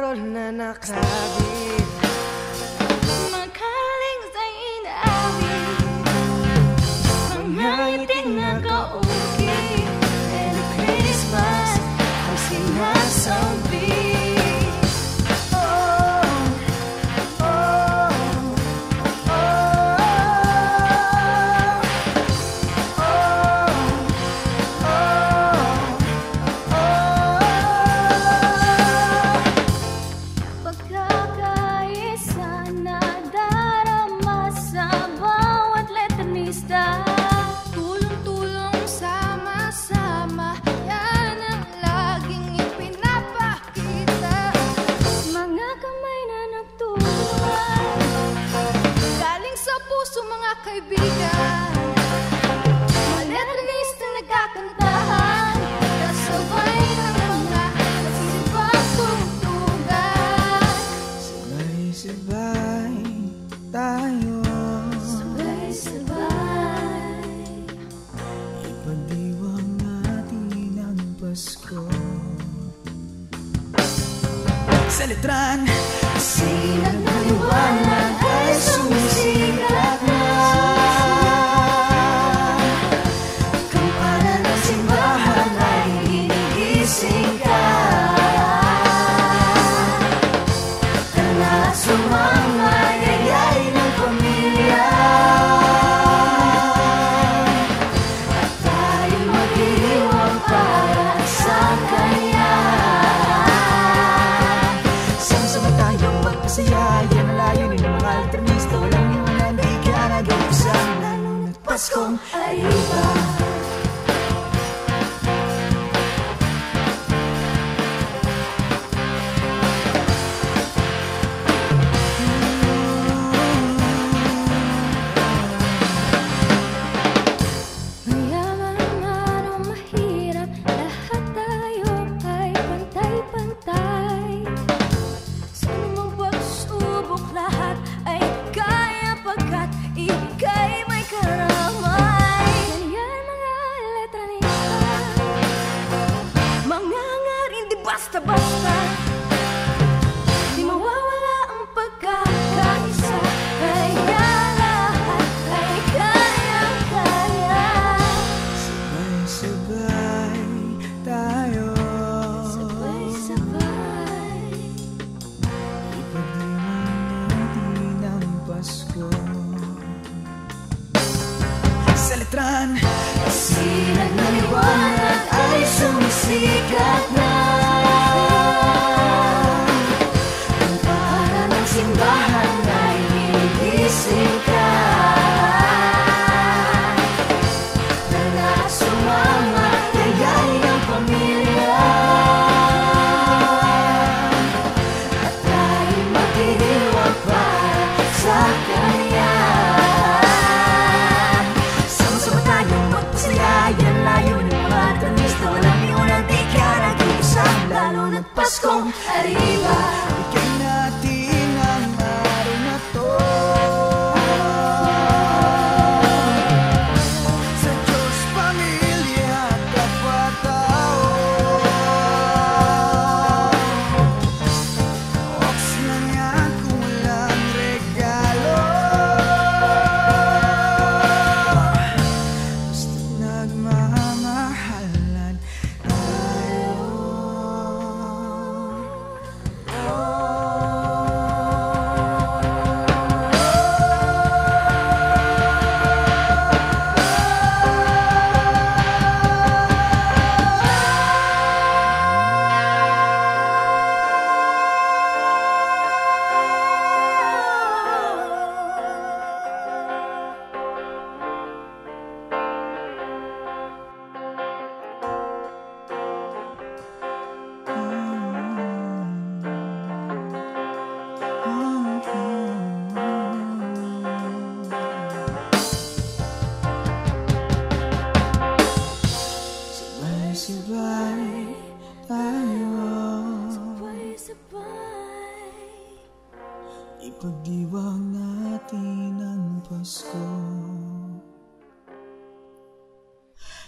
parol na nakabit, makaling sa inawit, mga iting nakauki. Merry Christmas ang sinasabi. Kaibigan, maletranista nagkakantahan, kasabay ng mga nasisibang tugtugan. Sabay-sabay tayo, sabay-sabay ipagdiwang natin ang Pasko. Sa letran, sinag na liwanag ay sumisikat na. Paskong Arriba. Basta-basta, di mawawala ang pagkakaisa. Kaya lahat ay kayang-kaya. Sabay-sabay tayo, sabay-sabay ipagdiwang natin ang Pasko. Sa letran, sinag na liwanag ay sumisikat na. Simbahan ay hinigising ka, na sumama kaya'y ang pamilya, at tayo magdidiwang para sa Kanya. Sama-sama tayong magpasaya, yan layunin ng mga kanista. Walang iunang di ka nag-iisang, lalo na't Paskong Arriba. bigyan natin ang araw na to sa Diyos, pamilya at kapwa-tao. Oksyan nga kung walang regalo, basta't nagmamahalan tayo. Sabay-sabay tayo, sabay-sabay ipagdiwang natin ang Pasko.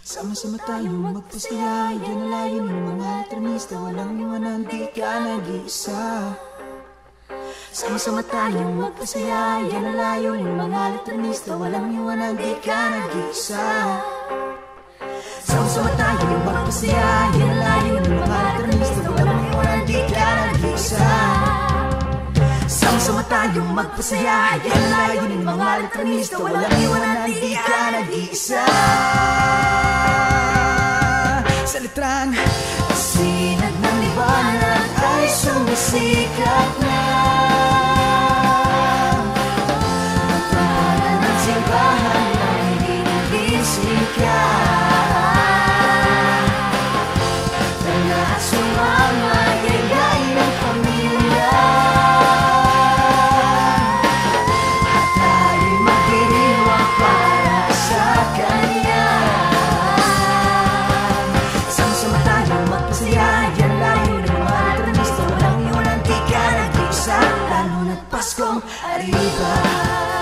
Sa Sama-sama tayong magpasaya, yan ang layunin ng mga letranista. Walang iwanan, di ka nag-iisa. Sama-sama tayong magpasaya, yan ang layunin ng mga letranista. Walang iwanan, di ka nag-iisa. Sama-sama tayong magpasaya, yan ang layunin ng mga letranista. Walang iwanan, di ka nag-iisa. Sama-sama tayong magpasaya, yan ang layunin ng mga letranista. Walang iwanan, di ka nag-iisa. Sa litrang Sinag ng liwanag ay sumisikat na. Para ng simbahan ay dinibisikat. Tala at sumama, yayain ng pamilya. At tayo'y magdiriwang para sa Kanya. Sama-sama tayong magpasaya, yan layunin ng mga letranista. Walang iwanan, di ka nag-iisa, lalo na't Paskong arriba.